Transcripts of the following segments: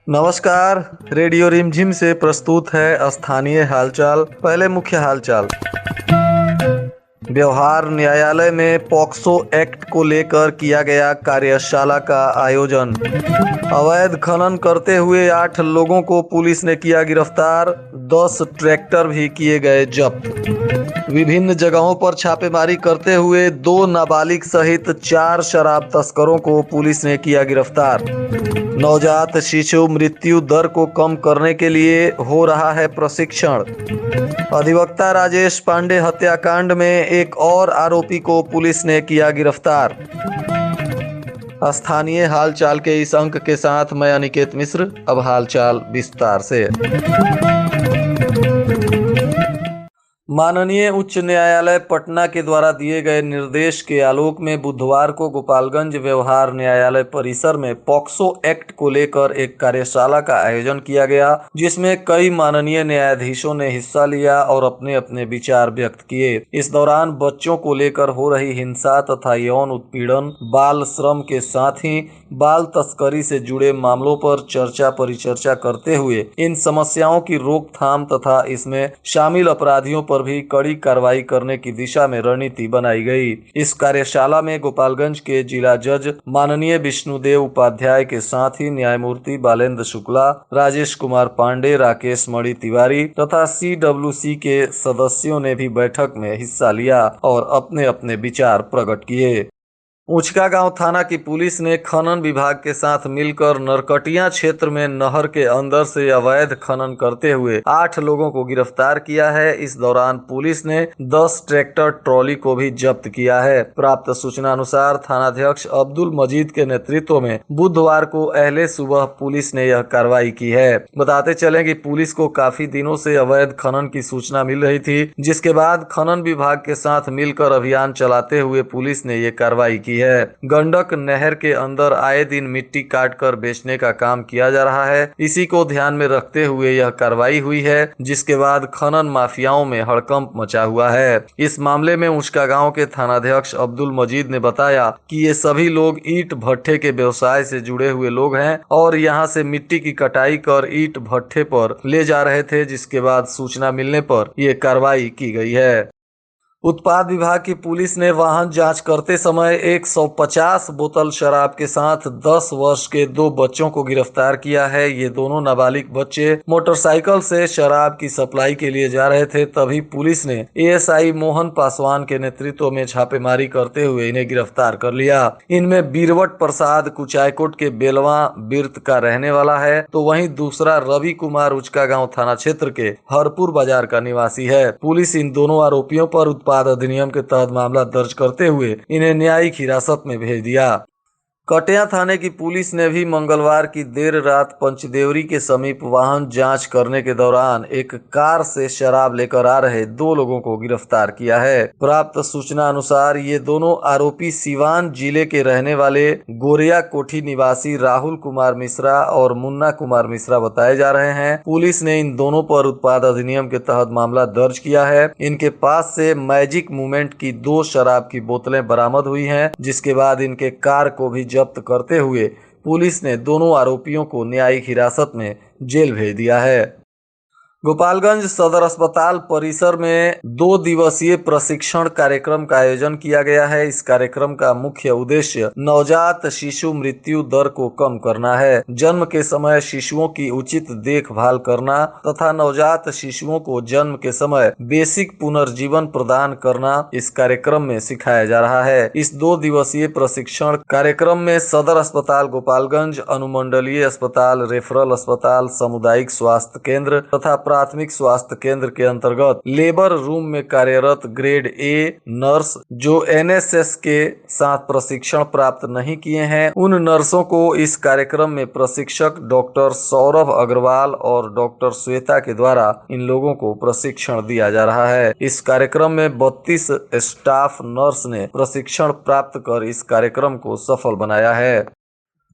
नमस्कार। रेडियो रिमझिम से प्रस्तुत है स्थानीय हालचाल। पहले मुख्य हालचाल। व्यवहार न्यायालय में पॉक्सो एक्ट को लेकर किया गया कार्यशाला का आयोजन। अवैध खनन करते हुए 8 लोगों को पुलिस ने किया गिरफ्तार। 10 ट्रैक्टर भी किए गए जब्त। विभिन्न जगहों पर छापेमारी करते हुए 2 नाबालिग सहित 4 शराब तस्करों को पुलिस ने किया गिरफ्तार। नवजात शिशु मृत्यु दर को कम करने के लिए हो रहा है प्रशिक्षण। अधिवक्ता राजेश पांडे हत्याकांड में एक और आरोपी को पुलिस ने किया गिरफ्तार। स्थानीय हालचाल के इस अंक के साथ मैं अनिकेत मिश्र। अब हालचाल विस्तार से। माननीय उच्च न्यायालय पटना के द्वारा दिए गए निर्देश के आलोक में बुधवार को गोपालगंज व्यवहार न्यायालय परिसर में पॉक्सो एक्ट को लेकर एक कार्यशाला का आयोजन किया गया, जिसमें कई माननीय न्यायाधीशों ने हिस्सा लिया और अपने अपने विचार व्यक्त किए। इस दौरान बच्चों को लेकर हो रही हिंसा तथा यौन उत्पीड़न, बाल श्रम के साथ ही बाल तस्करी से जुड़े मामलों पर चर्चा परिचर्चा करते हुए इन समस्याओं की रोकथाम तथा इसमें शामिल अपराधियों पर भी कड़ी कार्रवाई करने की दिशा में रणनीति बनाई गई। इस कार्यशाला में गोपालगंज के जिला जज माननीय विष्णुदेव उपाध्याय के साथ ही न्यायमूर्ति बालेंद्र शुक्ला, राजेश कुमार पांडे, राकेश मणि तिवारी तथा CWC के सदस्यों ने भी बैठक में हिस्सा लिया और अपने अपने विचार प्रकट किए। ऊंचका गांव थाना की पुलिस ने खनन विभाग के साथ मिलकर नरकटिया क्षेत्र में नहर के अंदर से अवैध खनन करते हुए 8 लोगों को गिरफ्तार किया है। इस दौरान पुलिस ने 10 ट्रैक्टर ट्रॉली को भी जब्त किया है। प्राप्त सूचना अनुसार थानाध्यक्ष अब्दुल मजीद के नेतृत्व में बुधवार को अहले सुबह पुलिस ने यह कार्रवाई की है। बताते चले कि पुलिस को काफी दिनों से अवैध खनन की सूचना मिल रही थी, जिसके बाद खनन विभाग के साथ मिलकर अभियान चलाते हुए पुलिस ने ये कार्रवाई की है। गंडक नहर के अंदर आए दिन मिट्टी काटकर बेचने का काम किया जा रहा है। इसी को ध्यान में रखते हुए यह कार्रवाई हुई है, जिसके बाद खनन माफियाओं में हड़कंप मचा हुआ है। इस मामले में ऊंचका गांव के थानाध्यक्ष अब्दुल मजीद ने बताया कि ये सभी लोग ईंट भट्ठे के व्यवसाय से जुड़े हुए लोग हैं और यहां से मिट्टी की कटाई कर ईंट भट्ठे पर ले जा रहे थे, जिसके बाद सूचना मिलने पर ये कार्रवाई की गई है। उत्पाद विभाग की पुलिस ने वाहन जांच करते समय 150 बोतल शराब के साथ 10 वर्ष के 2 बच्चों को गिरफ्तार किया है। ये दोनों नाबालिग बच्चे मोटरसाइकिल से शराब की सप्लाई के लिए जा रहे थे, तभी पुलिस ने ASI मोहन पासवान के नेतृत्व में छापेमारी करते हुए इन्हें गिरफ्तार कर लिया। इनमें बीरवट प्रसाद कुचायकोट के बेलवा बिर्त का रहने वाला है, तो वहीं दूसरा रवि कुमार ऊंचका गांव थाना क्षेत्र के हरपुर बाजार का निवासी है। पुलिस इन दोनों आरोपियों पर उत्पाद अधिनियम के तहत मामला दर्ज करते हुए इन्हें न्यायिक हिरासत में भेज दिया। कटिया थाने की पुलिस ने भी मंगलवार की देर रात पंचदेवरी के समीप वाहन जांच करने के दौरान एक कार से शराब लेकर आ रहे 2 लोगों को गिरफ्तार किया है। प्राप्त सूचना अनुसार ये दोनों आरोपी सीवान जिले के रहने वाले गोरिया कोठी निवासी राहुल कुमार मिश्रा और मुन्ना कुमार मिश्रा बताए जा रहे हैं। पुलिस ने इन दोनों पर उत्पाद अधिनियम के तहत मामला दर्ज किया है। इनके पास से मैजिक मूवमेंट की 2 शराब की बोतलें बरामद हुई हैं, जिसके बाद इनके कार को भी जब्त करते हुए पुलिस ने दोनों आरोपियों को न्यायिक हिरासत में जेल भेज दिया है। गोपालगंज सदर अस्पताल परिसर में 2 दिवसीय प्रशिक्षण कार्यक्रम का आयोजन किया गया है। इस कार्यक्रम का मुख्य उद्देश्य नवजात शिशु मृत्यु दर को कम करना है, जन्म के समय शिशुओं की उचित देखभाल करना तथा नवजात शिशुओं को जन्म के समय बेसिक पुनर्जीवन प्रदान करना इस कार्यक्रम में सिखाया जा रहा है। इस 2 दिवसीय प्रशिक्षण कार्यक्रम में सदर अस्पताल गोपालगंज, अनुमंडलीय अस्पताल, रेफरल अस्पताल, सामुदायिक स्वास्थ्य केंद्र तथा प्राथमिक स्वास्थ्य केंद्र के अंतर्गत लेबर रूम में कार्यरत ग्रेड A नर्स जो NSS के साथ प्रशिक्षण प्राप्त नहीं किए हैं, उन नर्सों को इस कार्यक्रम में प्रशिक्षक डॉक्टर सौरभ अग्रवाल और डॉक्टर श्वेता के द्वारा इन लोगों को प्रशिक्षण दिया जा रहा है। इस कार्यक्रम में 32 स्टाफ नर्स ने प्रशिक्षण प्राप्त कर इस कार्यक्रम को सफल बनाया है।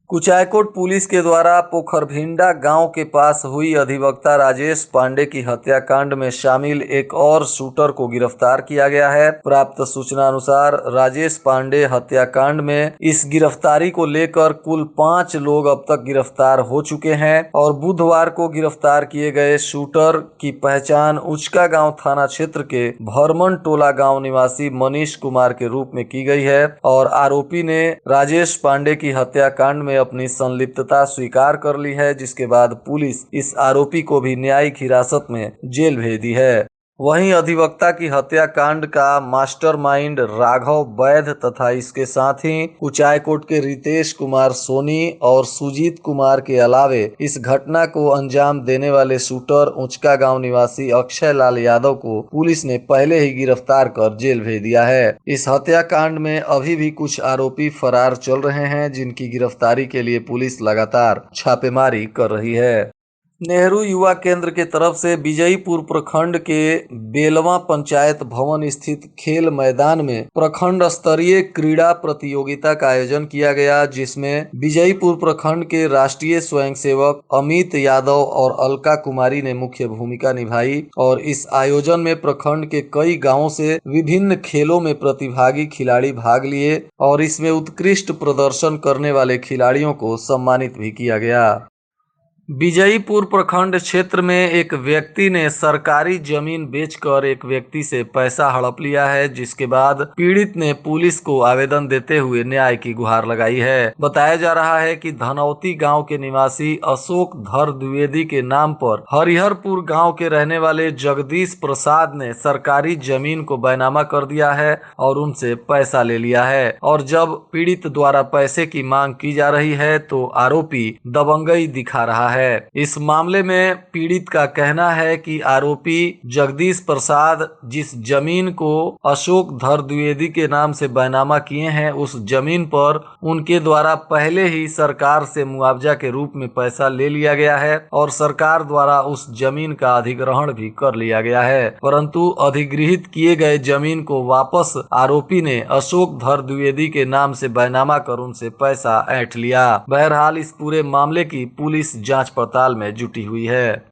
कुचायकोट पुलिस के द्वारा पोखरभिंडा गांव के पास हुई अधिवक्ता राजेश पांडे की हत्याकांड में शामिल एक और शूटर को गिरफ्तार किया गया है। प्राप्त सूचना अनुसार राजेश पांडे हत्याकांड में इस गिरफ्तारी को लेकर कुल 5 लोग अब तक गिरफ्तार हो चुके हैं और बुधवार को गिरफ्तार किए गए शूटर की पहचान उचका गांव थाना क्षेत्र के भरमन टोला गांव निवासी मनीष कुमार के रूप में की गई है और आरोपी ने राजेश पांडे की हत्याकांड में अपनी संलिप्तता स्वीकार कर ली है, जिसके बाद पुलिस इस आरोपी को भी न्यायिक हिरासत में जेल भेज दी है। वहीं अधिवक्ता की हत्याकांड का मास्टरमाइंड राघव वैध तथा इसके साथ ही कुचायकोट के रितेश कुमार सोनी और सुजीत कुमार के अलावे इस घटना को अंजाम देने वाले शूटर उचका गांव निवासी अक्षय लाल यादव को पुलिस ने पहले ही गिरफ्तार कर जेल भेज दिया है। इस हत्याकांड में अभी भी कुछ आरोपी फरार चल रहे हैं, जिनकी गिरफ्तारी के लिए पुलिस लगातार छापेमारी कर रही है। नेहरू युवा केंद्र के तरफ से विजयीपुर प्रखंड के बेलवा पंचायत भवन स्थित खेल मैदान में प्रखंड स्तरीय क्रीड़ा प्रतियोगिता का आयोजन किया गया, जिसमें विजयीपुर प्रखंड के राष्ट्रीय स्वयंसेवक अमित यादव और अलका कुमारी ने मुख्य भूमिका निभाई और इस आयोजन में प्रखंड के कई गांवों से विभिन्न खेलों में प्रतिभागी खिलाड़ी भाग लिए और इसमें उत्कृष्ट प्रदर्शन करने वाले खिलाड़ियों को सम्मानित भी किया गया। विजयीपुर प्रखंड क्षेत्र में एक व्यक्ति ने सरकारी जमीन बेचकर एक व्यक्ति से पैसा हड़प लिया है, जिसके बाद पीड़ित ने पुलिस को आवेदन देते हुए न्याय की गुहार लगाई है। बताया जा रहा है कि धनौती गांव के निवासी अशोक धर द्विवेदी के नाम पर हरिहरपुर गांव के रहने वाले जगदीश प्रसाद ने सरकारी जमीन को बैनामा कर दिया है और उनसे पैसा ले लिया है और जब पीड़ित द्वारा पैसे की मांग की जा रही है तो आरोपी दबंगई दिखा रहा है। इस मामले में पीड़ित का कहना है कि आरोपी जगदीश प्रसाद जिस जमीन को अशोक धर द्विवेदी के नाम से बैनामा किए हैं, उस जमीन पर उनके द्वारा पहले ही सरकार से मुआवजा के रूप में पैसा ले लिया गया है और सरकार द्वारा उस जमीन का अधिग्रहण भी कर लिया गया है, परंतु अधिग्रहित किए गए जमीन को वापस आरोपी ने अशोक धर द्विवेदी के नाम से बैनामा कर उनसे पैसा ऐंठ लिया। बहरहाल इस पूरे मामले की पुलिस जांच पड़ताल में जुटी हुई है।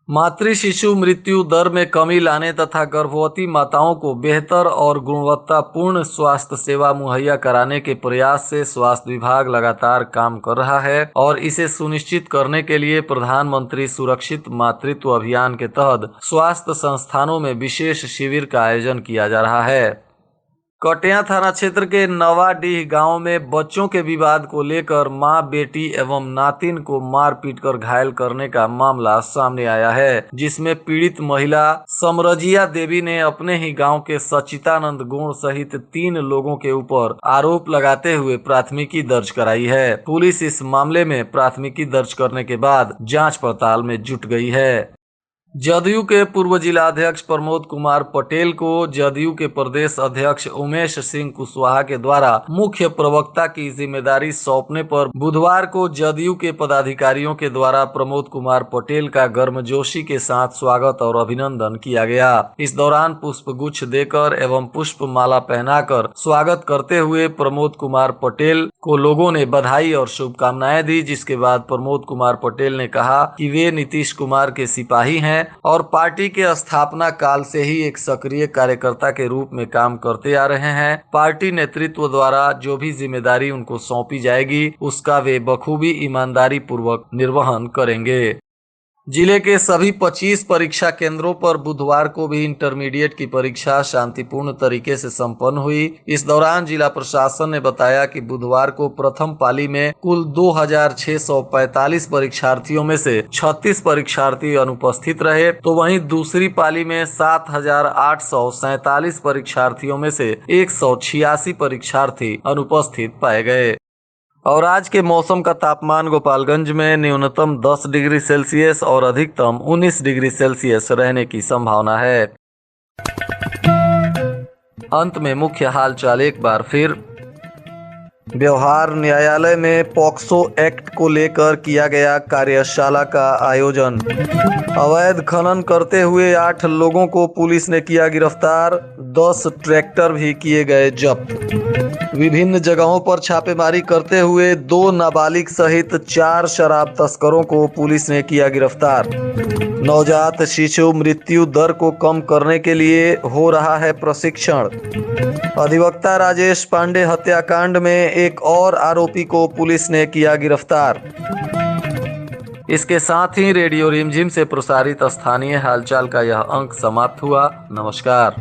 मातृ शिशु मृत्यु दर में कमी लाने तथा गर्भवती माताओं को बेहतर और गुणवत्तापूर्ण स्वास्थ्य सेवा मुहैया कराने के प्रयास से स्वास्थ्य विभाग लगातार काम कर रहा है और इसे सुनिश्चित करने के लिए प्रधानमंत्री सुरक्षित मातृत्व अभियान के तहत स्वास्थ्य संस्थानों में विशेष शिविर का आयोजन किया जा रहा है। कटिया थाना क्षेत्र के नवाडीह गांव में बच्चों के विवाद को लेकर मां, बेटी एवं नातिन को मार पीट कर घायल करने का मामला सामने आया है, जिसमें पीड़ित महिला समरजिया देवी ने अपने ही गांव के सचितानंद गुण सहित 3 लोगों के ऊपर आरोप लगाते हुए प्राथमिकी दर्ज कराई है। पुलिस इस मामले में प्राथमिकी दर्ज करने के बाद जांच पड़ताल में जुट गई है। जदयू के पूर्व जिलाध्यक्ष प्रमोद कुमार पटेल को जदयू के प्रदेश अध्यक्ष उमेश सिंह कुशवाहा के द्वारा मुख्य प्रवक्ता की जिम्मेदारी सौंपने पर बुधवार को जदयू के पदाधिकारियों के द्वारा प्रमोद कुमार पटेल का गर्मजोशी के साथ स्वागत और अभिनंदन किया गया। इस दौरान पुष्प गुच्छ देकर एवं पुष्प माला पहनाकर स्वागत करते हुए प्रमोद कुमार पटेल को लोगों ने बधाई और शुभकामनाएं दी, जिसके बाद प्रमोद कुमार पटेल ने कहा कि वे नीतीश कुमार के सिपाही हैं और पार्टी के स्थापना काल से ही एक सक्रिय कार्यकर्ता के रूप में काम करते आ रहे हैं। पार्टी नेतृत्व द्वारा जो भी जिम्मेदारी उनको सौंपी जाएगी उसका वे बखूबी ईमानदारी पूर्वक निर्वहन करेंगे। जिले के सभी 25 परीक्षा केंद्रों पर बुधवार को भी इंटरमीडिएट की परीक्षा शांतिपूर्ण तरीके से संपन्न हुई। इस दौरान जिला प्रशासन ने बताया कि बुधवार को प्रथम पाली में कुल 2645 परीक्षार्थियों में से 36 परीक्षार्थी अनुपस्थित रहे, तो वहीं दूसरी पाली में 7847 परीक्षार्थियों में से 186 परीक्षार्थी अनुपस्थित पाए गए। और आज के मौसम का तापमान गोपालगंज में न्यूनतम 10 डिग्री सेल्सियस और अधिकतम 19 डिग्री सेल्सियस रहने की संभावना है। अंत में मुख्य हालचाल एक बार फिर। व्यवहार न्यायालय में पॉक्सो एक्ट को लेकर किया गया कार्यशाला का आयोजन। अवैध खनन करते हुए 8 लोगों को पुलिस ने किया गिरफ्तार। 10 ट्रैक्टर भी किए गए जब्त। विभिन्न जगहों पर छापेमारी करते हुए 2 नाबालिग सहित 4 शराब तस्करों को पुलिस ने किया गिरफ्तार। नवजात शिशु मृत्यु दर को कम करने के लिए हो रहा है प्रशिक्षण। अधिवक्ता राजेश पांडे हत्याकांड में एक और आरोपी को पुलिस ने किया गिरफ्तार। इसके साथ ही रेडियो रिमझिम से प्रसारित स्थानीय हालचाल का यह अंक समाप्त हुआ। नमस्कार।